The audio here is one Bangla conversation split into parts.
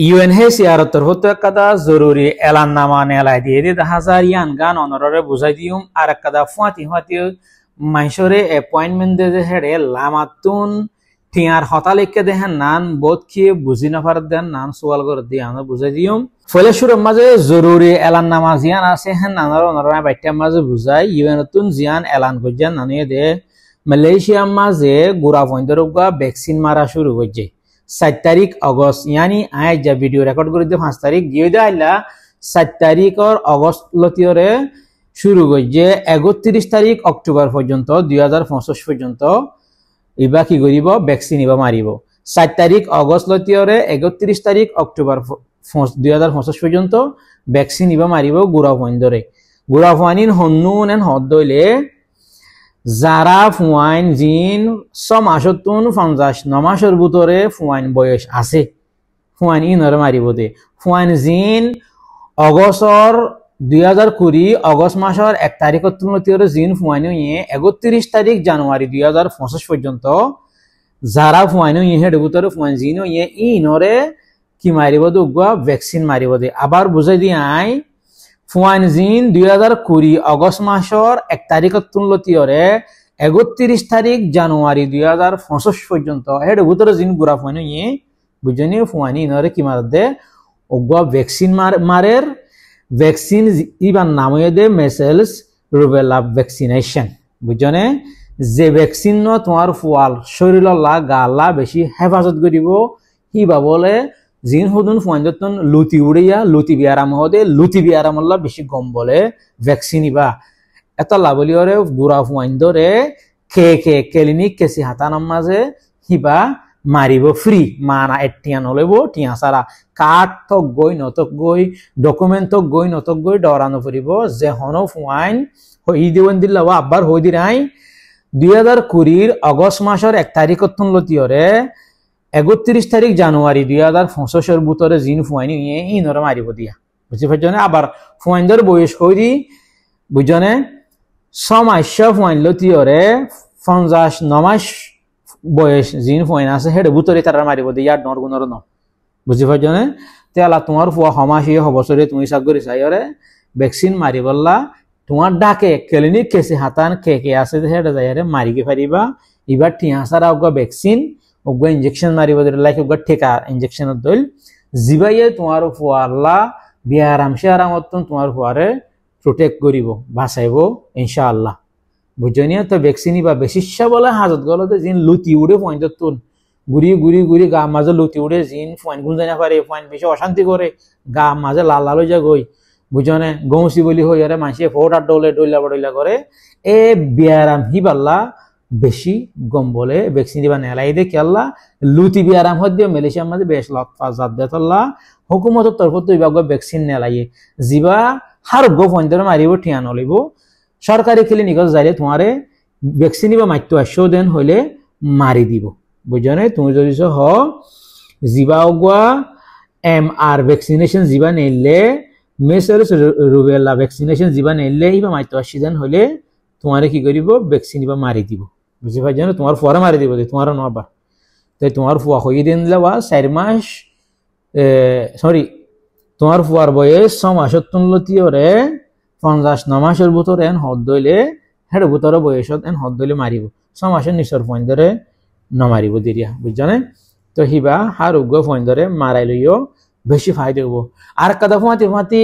ইউএনএইচসিআর তরফত একটা জরুরি এলাননামা নেলাই দিয়ে দিয়ে হাজার ইয়ান গান অনরে বুঝাই দিউম আর একটা ফুয়াতি ফুয়াতি মাইসরে অ্যাপয়েন্টমেন্ট দে হেড়ে লামাতুন টিয়ার হতালিকে দেহেন নান বোধ খেয়ে বুঝি নাফার দেন নান সোয়াল করে দিয়ে আমরা বুঝাই দিউম ফলে সুরের মাঝে জরুরি এলাননামা জিয়ান আছে হেন নানার অনরা বাইটার মাঝে বুঝাই ইউএনতুন জিয়ান এলান করছেন নানিয়ে দে মালয়েশিয়ার মাঝে গোড়া পয়েন্টের ভ্যাকসিন মারা শুরু করছে 7 তারিখ অগস্ট यानी আজ যা ভিডিও রেকর্ড করে দিয়ে 5 তারিখ দিয়ে আইলা 7 তারিখ আর অগস্ট লতিয়রে শুরু হইছে 31 তারিখ অক্টোবর পর্যন্ত 2025 পর্যন্ত ইবা কি করিব ভ্যাকসিন ইবা মারিব 7 তারিখ অগস্ট লতিয়রে 31 তারিখ অক্টোবর 2025 পর্যন্ত ভ্যাকসিন ইবা মারিব গুড়া পয়েন্টরে গুড়া পয়েন্ট হন্নুন এন হদ দইলে যারা ফুয়াইন জিন 6 মাসতুন 59 মাসের ভিতরে ফুয়াইন বয়স আছে ফুয়াইন ইনর মারিব দে ফুয়াইন জিন অগস্টর 2020 অগস্ট মাসের 1 তারিখ তুলনায় জিন ফুয়াইন ইয়ে 31 তারিখ জানুয়ারি 2025 পর্যন্ত যারা ফুয়াইন ইয়ে হেড ভিতরে ফুয়াইন জিন ইয়ে ইনরে কি মারিব দুগা ভ্যাকসিন মারিব দে আবার বুঝাই দি আই ফুয়াইন জিন 2020 অগস্ট মাসের 1 তারিখ তুলনায় 31 তারিখ জানুয়ারি 2025 পর্যন্ত হেড ভিতরে জিন গুড়া ফুয়াইন ইয়ে বুঝনি ফুয়াইন ইনরে কি মার দে ওগা ভ্যাকসিন মারের ভ্যাকসিন ইবার নাম হয়ে দে মেসেলস রুবেলা ভ্যাকসিনেশন বুঝনে যে ভ্যাকসিন ন তোমার ফুয়াল শরীরলা গালা বেশি হেফাজত করিব হিবা বলে জিন হদুন ফুয়াইন লুতি উড়িয়া লুতি বিয়ারাম হদে লুতি বিয়ারামল্লা বেশি গম বলে ভ্যাকসিন ইবা এত লাভলিয়রে গুড়া ফুয়াইন ধরে ক্লিনিক কেসি হাতানার মাঝে হিবা মারিব ফ্রি মানা এটিয়া নলেব টিয়া সারা কার্ড তক গই নতক গই ডকুমেন্ট তক গই নতক গই ডরানো ফুরিব যে হন ফুয়াইন হই দিওন দিল্লা আবার হই দিরাই 2020 অগস্ট মাসের 1 তারিখ লতিয়রে 31 তারিখ জানুয়ারি 2025 এর ভিতরে জিন ফুয়াইন ইয়ে ইনর মারিব দিয়া বুঝি পাইছনে আবার ফুয়াইনদের বয়স হই দি বুঝনে সমাস্যা ফুয়াইন লতিয়রে 59 মাস বয়স জিন ফুয়াইন আছে হেড ভিতরে তারা মারিব দি ইয়ার নরগুনর ন বুঝি পাইছনে তেলা তোমার ফুয়া সমাসি হবছরে তুমি সাগরি চাইরে ভ্যাকসিন মারিবল্লা তোমার ডাকে ক্লিনিক কেসে হাতান কে আছে হেড যাইরে মারিকে পারিবা এবার টিয়া সারা ওগা ভ্যাকসিন ওগা ইনজেকশন মারিব লাইক ওগা ঠেকা ইনজেকশন দইল জিবাইয়ে তোমার ফুয়াল্লা বিয়ারামসে আরামতন তোমার ফুয়ারে প্রোটেক্ট করিব বাঁচাইব ইনশাআল্লাহ বুঝনিয়া তো ভ্যাকসিন বা বেশিশা বলে হাজত গলতে জিন লুতি উড়ে পয়েন্টতুন গুড়ি গুড়ি গুড়ি গা মাঝে লুতি উড়ে জিন পয়েন্ট গুন জানা পারে পয়েন্ট বেশি অশান্তি করে গা মাঝে লাল লাল হয়ে যায় গই বুঝনে গৌসি বলি হই আরে মানসে ফোট আর ডইলা করে এ বিয়ারাম হিবাল্লা বেশি গম বলে ভ্যাকসিন দিবা নেলাই দে কেল্লা লুতি বিয়ারাম হদ্দিও মালয়েশিয়ার মাঝে বেশ লতফা জাত দেতল্লা হুকুমতের তরফ তো ইবাগ ভ্যাকসিন নেলাইয়ে জিবা হার গো পয়েন্টর মারিব ঠিয়া নলিব সরকারি ক্লিনিকত যাইলে তোমারে ভ্যাকসিন দিবা মাইতো 100 দিন হইলে মারি দিব বুঝনে তুমি যদি হ জিবা ওগা এমআর ভ্যাকসিনেশন জিবা নেলে মেসেলস রুবেলা ভ্যাকসিনেশন জিবা নেলে ইবা মাইতো 80 দিন হইলে তোমারে কি করিব ভ্যাকসিন দিবা মারি দিব বুঝি ভাই জানো তোমার ফুয়ারে মারি দিব তোমার নবা তাই তোমার ফুয়া হই দিন লাওয়া 4 মাস সরি তোমার ফুয়ার বয়স 6 মাসের তুলতিয়রে 59 মাসের ভিতরে এন হদ দইলে হেড ভিতরে বয়সত এন হদ দইলে মারিব 6 মাসের নিচর পয়েন্ট ধরে ন মারিব দিরিয়া বুঝছনে তো হিবা হার উগ্র পয়েন্ট ধরে মারাই লইও বেশি ফায়দা হবো আর কাদা ফাতি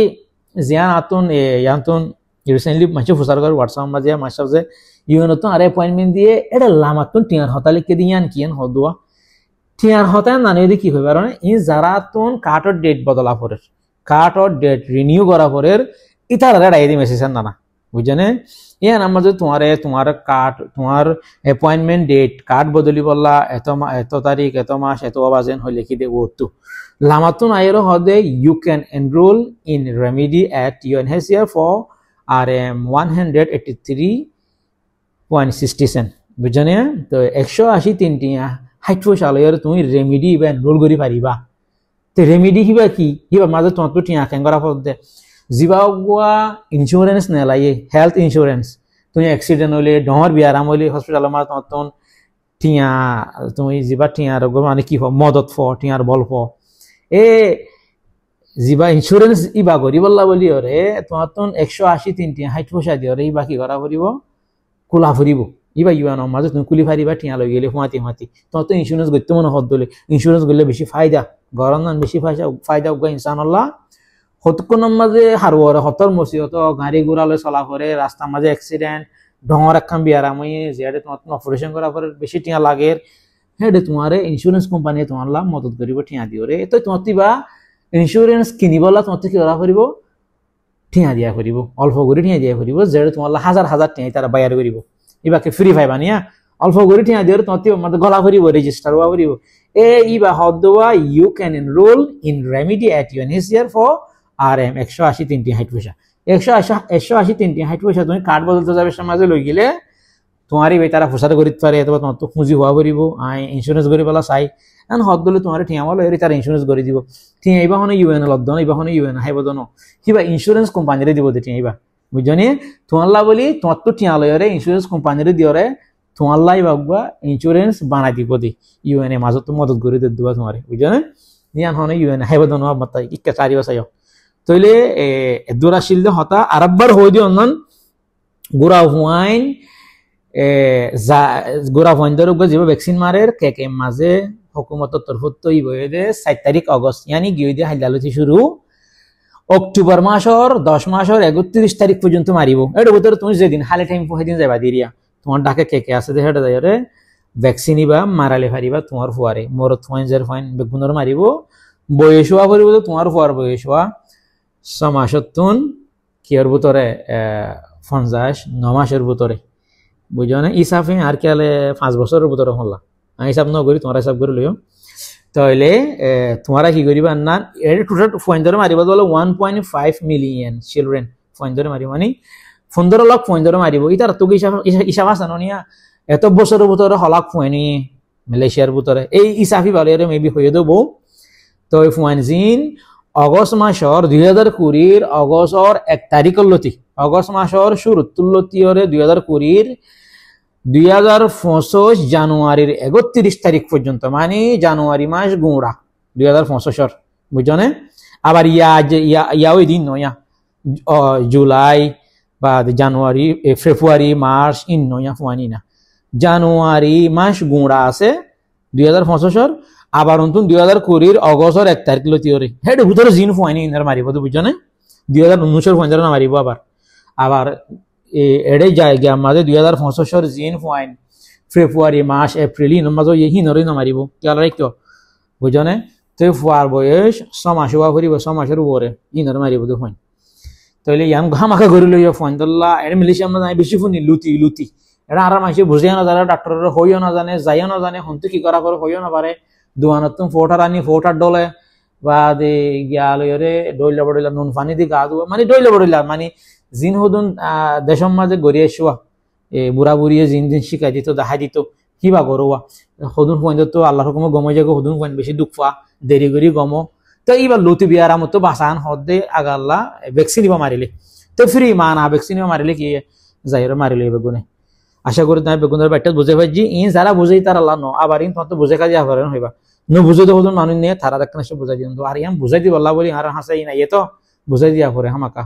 জিয়ান আতুন ইয়াতুন রিসেন্টলি মাঝে ফুসার করে হোয়াটসঅ্যাপ মাঝে মাস্টার যে ইউনতুন আর অ্যাপয়েন্টমেন্ট দিয়ে এটা লামাতুন টিয়ার হতালিকে দিয়ান কিয়ান হদুয়া টিয়ার হতান নানিয়ে কি হইবার মানে ই যারা তুন কার্ডর ডেট বদলা পরের কার্ডর ডেট রিনিউ করা পরের ইতারা ডাইরি মেসেজ না বুঝনে ইয়ান আমার যে তোমার কার্ড তোমার অ্যাপয়েন্টমেন্ট ডেট কার্ড বদলি বললা এত তারিখ এত মাস এত বাজেন হইলে কি দেব তো লামাতুন আইরো হদে you can enrol in remedy at UNHCR for RM 183.60 বুঝনে তো 183 টিয়া হাইট্রো সালয়ের তুমি রেমেডি ইবা এনরোল করি পারিবা তে রেমেডি হিবা কি হিবা মাঝে তোমার তো টিয়া কেন করা পড়তে জিবাগুয়া ইন্স্যুরেন্স নেলাইয়ে হেলথ ইন্স্যুরেন্স তুমি অ্যাক্সিডেন্ট হইলে ডহর বিয়ারাম হইলে হসপিটাল মার তোমার টিয়া তুমি জিবা টিয়া রোগ মানে কি মদত ফ টিয়ার বল ফ এ যিবা ইন্স্যুরেন্স ইবা করি বললা বলি ওরে তোমার তো 180 3টি 60 পয়সা দিয়ে ওরে ইবা কি করা ফুরিব কুলা ফুরিব ইবা ইউয়ানোর মাঝে তুমি কুলি ফারিবা টিয়া লই গেলে হুঁয়াতি হুঁয়াতি তোমার তো ইন্স্যুরেন্স করতে মনে হত দলে ইন্স্যুরেন্স করলে বেশি ফায়দা গরম বেশি ফায়দা উগা ইনশাআল্লাহ হতকুনের মাঝে হারুয়ারে হতর মসিহত গাড়ি ঘোড়ালে চলা করে রাস্তার মাঝে অ্যাক্সিডেন্ট ডঙর একখান বিয়ারামই যেটা তোমার অপারেশন করার পরে বেশি টিয়া লাগে হেডে তোমার ইন্স্যুরেন্স কোম্পানি তোমার লাভ মদত করিব টিয়া দিও রে তো তোমার তিবা ইন্স্যুরেন্স কিনিবলা তোমার কি করা করিব টিয়া দিয়া করিব অল্প করে টিয়া দিয়া করিব যেটা তোমার হাজার হাজার টিয়া তারা বাইর করিব ইবাকে ফ্রি পাইবা নিয়া অল্প করে টিয়া দিও তোমার গলা করিব রেজিস্টার হওয়া করিব এ ইবা হদওয়া you can enrol in remedy at UNHCR for RM 180 3টি 60 পয়সা 180 3টি 60 পয়সা তুমি কার্ড বদলতে যাবে সমাজে লই গেলে তোমারই বেতারা ফুসাতে করিতে পারে অথবা তোমার তো পুঁজি হওয়া করিব আই ইন্স্যুরেন্স করি বলা চাই এখন হদ দলে তোমার ঠিয়া বলো এর তার ইন্স্যুরেন্স করে দিব ঠিয়া এইবা হনে ইউএন লদ্দন এইবা হনে ইউএন হাইব দন কিবা ইন্স্যুরেন্স কোম্পানিরে দিব দে ঠিয়া এইবা বুঝনি তোমাল্লা বলি তোমার তো ঠিয়া লয়রে ইন্স্যুরেন্স কোম্পানিরে দিওরে তোমাল্লা ইবা ইন্স্যুরেন্স বানাই দিব দি ইউএন এ মাজত মদত করে দিবা তোমারে বুঝনি নিয়ান হনে ইউএন হাইব দন মাতা ইক্কা চারি বছায় তইলে দুরাশিলদে হতা আরববার হই দি অনন গুরা হুয়াইন গোরা ভয়েন্দর যে ভ্যাকসিন মারের কে মাঝে হুকুমতের তরফত তৈ বয়ে দে 7 তারিখ অগস্ট ইয়ানি গিয়ে দিয়ে হাইলালতি শুরু অক্টোবর মাসর 10 মাসর 31 তারিখ পর্যন্ত মারিব এর ভিতরে তুমি যেদিন হালে টাইম পহে দিন যাবা দিরিয়া তোমার ডাকে কে আছে দে হেডা যায়রে ভ্যাকসিন ইবা মারালে ফারিবা তোমার ফুয়ারে মোর থয়েঞ্জার ফাইন বেগুনর মারিব বয়স হওয়া করিব তোমার ফুয়ার বয়স হওয়া 6 মাসতুন কিয়ার ভিতরে 59 মাসের ভিতরে বুঝো না হিসাবে আর কি হলে 5 বছরের ভিতরে হল্লা আমি হিসাব ন করি তোমরা হিসাব করে লইও তাহলে তোমরা কি করিবা না এর টোটাল পয়েন্ট ধরে মারিবা বলে 1.5 মিলিয়ন চিলড্রেন পয়েন্ট ধরে মারিব মানে 15 লাখ পয়েন্ট ধরে মারিব ইতার তো হিসাব আছে নিয়া এত বছরের ভিতরে হলাক পয়েন্ট মালয়েশিয়ার ভিতরে এই হিসাবই ভালো এর মেবি হয়ে দেব তো এই পয়েন্ট জিন অগস্ট মাসর 2020 অগস্টর 1 তারিখের লতি অগস্ট মাসর শুরুর লতি ওরে 2020 2025 জানুয়ারির 31 তারিখ পর্যন্ত মানে জানুয়ারি মাস গুঁড়া 2025 বুঝনে আবার ইয়া ওই দিন নয়া জুলাই বা জানুয়ারি ফেব্রুয়ারি মার্চ ইন নয়া ফুয়ানি না জানুয়ারি মাস গুঁড়া আছে 2025 আবার অন্তন 2020 অগস্টর 1 তারিখ লতি ওরে হেড ভিতরে জিন ফুয়ানি ইনার মারিব তো বুঝনে 2019 ফুয়ানি না মারিব আবার এড়ে যায় গিয়া মাঝে 2025 জিন ফুয়াইন ফেব্রুয়ারি মার্চ এপ্রিল ইন মাঝে ইহি নরে না মারিব কেলা রাখতো বুঝনে তো ফুয়ার বয়স 6 মাস হওয়া করিব 6 মাসের উপরে ইনার মারিব তো ফুয়াইন তাহলে ইয়াম ঘামাখা করে লইয়া ফুয়াইন দল্লা এর মিলিশিয়া আমরা বেশি ফুনি লুতি এটা আর মাসে বুঝিয়া না জানে ডাক্তারের হইও না জানে যাইও না জানে হন্তে কি করা করে হইও না পারে দুয়ানত তুমি ফোটার আনি ফোটার ডলে বা দে গিয়া লইরে ডইলা বড়ইলা নুন পানি দি গা দুয়া মানে ডইলা বড়ইলা মানে জিন হদুন দেশম মাঝে গড়িয়ে শুয়া বুড়া বুড়িয়ে জিন শিখাই দিত দেখাই দিত কিবা গরোয়া হদুন পয়েন্ট তো আল্লাহর হুকুমে গমে যাগো হদুন পয়েন্ট বেশি দুঃখ পা দেরি করি গমো তো এইবার লুতি বিয়ার মতো বাসান হদে আগাল্লা ভ্যাকসিন ইবা মারিলে তো ফ্রি মানা ভ্যাকসিন ইবা মারিলে কি যাইরে মারিলে বেগুনে আশা করি তাই বেগুনের ব্যাটটা বুঝে পাইছি ইন যারা বুঝেই তার আল্লাহ ন আবার ইন তোমার তো বুঝে কাজে আবার হইবা ন বুঝে তো হদুন মানুষ নিয়ে তারা একটা বুঝাই দিন তো আর ইয়াম বুঝাই দিব আল্লাহ বলি আর হাসাই না এ তো বুঝাই দিয়া পরে হামাকা